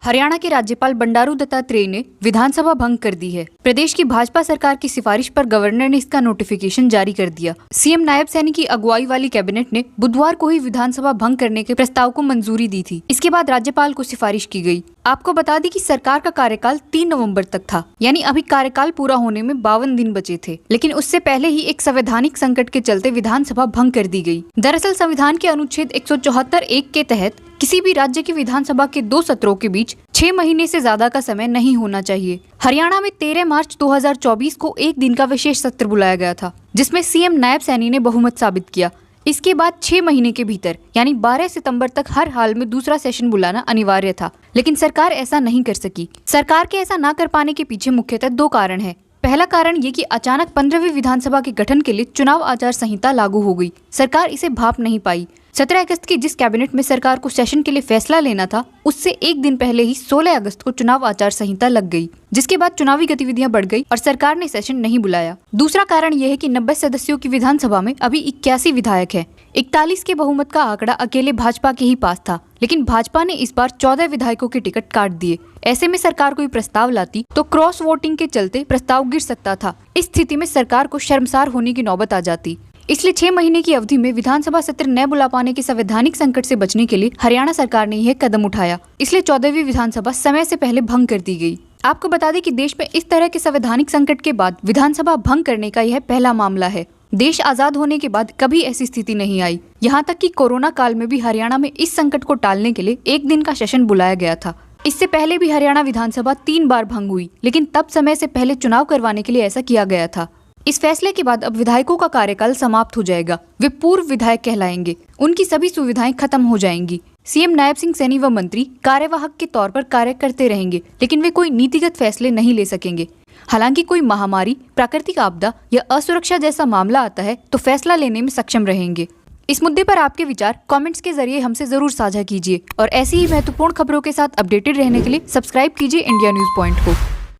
हरियाणा के राज्यपाल बंडारू दत्तात्रेय ने विधानसभा भंग कर दी है। प्रदेश की भाजपा सरकार की सिफारिश पर गवर्नर ने इसका नोटिफिकेशन जारी कर दिया। सीएम नायब सैनी की अगुवाई वाली कैबिनेट ने बुधवार को ही विधानसभा भंग करने के प्रस्ताव को मंजूरी दी थी। इसके बाद राज्यपाल को सिफारिश की गई। आपको बता दें कि सरकार का कार्यकाल 3 नवंबर तक था, यानी अभी कार्यकाल पूरा होने में 52 दिन बचे थे। लेकिन उससे पहले ही एक संवैधानिक संकट के चलते विधानसभा भंग कर दी गई। दरअसल संविधान के अनुच्छेद 174(1) के तहत किसी भी राज्य की विधानसभा के 2 सत्रों के बीच 6 महीने से ज्यादा का समय नहीं होना चाहिए। हरियाणा में 13 मार्च 2024 को एक दिन का विशेष सत्र बुलाया गया था, जिसमें सीएम नायब सैनी ने बहुमत साबित किया। इसके बाद 6 महीने के भीतर यानी 12 सितंबर तक हर हाल में दूसरा सेशन बुलाना अनिवार्य था, लेकिन सरकार ऐसा नहीं कर सकी। सरकार के ऐसा न कर पाने के पीछे मुख्यतः 2 कारण है। पहला कारण ये कि अचानक 15वीं विधानसभा के गठन के लिए चुनाव आचार संहिता लागू हो गई। सरकार इसे भांप नहीं पाई। 17 अगस्त की जिस कैबिनेट में सरकार को सेशन के लिए फैसला लेना था, उससे एक दिन पहले ही 16 अगस्त को चुनाव आचार संहिता लग गई, जिसके बाद चुनावी गतिविधियां बढ़ गई और सरकार ने सेशन नहीं बुलाया। दूसरा कारण यह है कि 90 सदस्यों की विधानसभा में अभी 81 विधायक हैं। 41 के बहुमत का आंकड़ा अकेले भाजपा के ही पास था, लेकिन भाजपा ने इस बार 14 विधायकों के टिकट काट दिए। ऐसे में सरकार कोई प्रस्ताव लाती तो क्रॉस वोटिंग के चलते प्रस्ताव गिर सकता था। इस स्थिति में सरकार को शर्मसार होने की नौबत आ जाती। इसलिए 6 महीने की अवधि में विधानसभा सत्र न बुला पाने के संवैधानिक संकट से बचने के लिए हरियाणा सरकार ने यह कदम उठाया। इसलिए 14वीं विधानसभा समय से पहले भंग कर दी गई। आपको बता दें कि देश में इस तरह के संवैधानिक संकट के बाद विधानसभा भंग करने का यह पहला मामला है। देश आजाद होने के बाद कभी ऐसी स्थिति नहीं आई। यहाँ तक कि कोरोना काल में भी हरियाणा में इस संकट को टालने के लिए एक दिन का सेशन बुलाया गया था। इससे पहले भी हरियाणा विधानसभा 3 बार भंग हुई, लेकिन तब समय से पहले चुनाव करवाने के लिए ऐसा किया गया था। इस फैसले के बाद अब विधायकों का कार्यकाल समाप्त हो जाएगा। वे पूर्व विधायक कहलाएंगे। उनकी सभी सुविधाएं खत्म हो जाएंगी। सीएम नायब सिंह सैनी व मंत्री कार्यवाहक के तौर पर कार्य करते रहेंगे, लेकिन वे कोई नीतिगत फैसले नहीं ले सकेंगे। हालांकि कोई महामारी, प्राकृतिक आपदा या असुरक्षा जैसा मामला आता है तो फैसला लेने में सक्षम रहेंगे। इस मुद्दे पर आपके विचार कमेंट्स के जरिए हमसे जरूर साझा कीजिए और ऐसी ही महत्वपूर्ण खबरों के साथ अपडेटेड रहने के लिए सब्सक्राइब कीजिए इंडिया न्यूज पॉइंट को।